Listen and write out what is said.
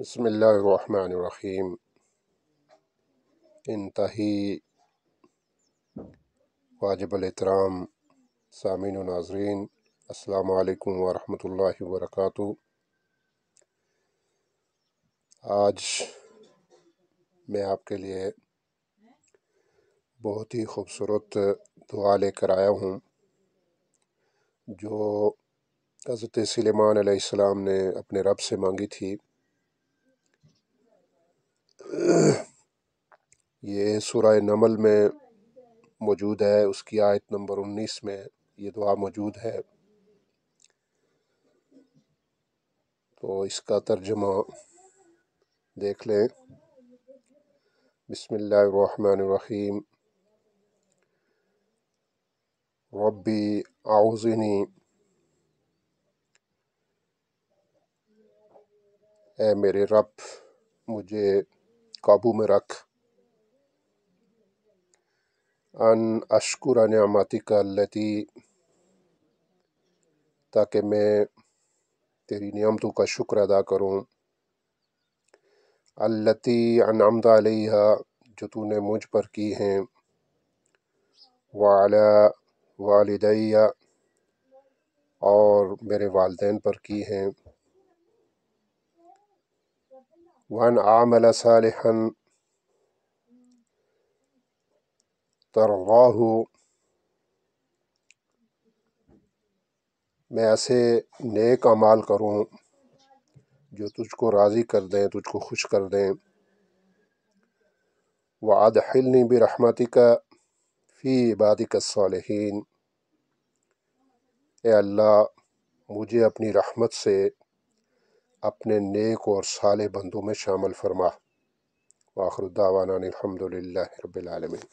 بسم اللہ الرحمن الرحیم۔ انتہائی واجب الاحترام سامعین و ناظرین، السلام علیکم ورحمۃ اللہ وبرکاتہ۔ آج میں آپ کے لیے بہت ہی خوبصورت دعا لے کر آیا ہوں جو حضرت سلیمان علیہ السلام نے اپنے رب سے مانگی تھی۔ یہ سورہ نمل میں موجود ہے، اس کی آیت نمبر 19 میں یہ دعا موجود ہے۔ تو اس کا ترجمہ دیکھ لیں۔ بسم اللہ الرحمن الرحیم۔ ربی اعوذنی، اے میرے رب مجھے قابو میں رکھ، ان اشکر نعمتک التی، تاکہ میں تیری نعمتوں کا شکر ادا کروں، التی انعمت علیہا، جو تو نے مجھ پر کی ہیں، وعلی والدی، اور میرے والدین پر کی ہیں، وان اعمل صالحا ترضاہ، میں ایسے نیک اعمال کروں جو تجھ کو راضی کر دیں، تجھ کو خوش کر دیں، وادخلنی برحمتک فی عبادک الصالحین، اے اللہ مجھے اپنی رحمت سے اپنے نیک اور صالح بندوں میں شامل فرما۔ وآخر دعوانا الحمد للہ رب العالمین۔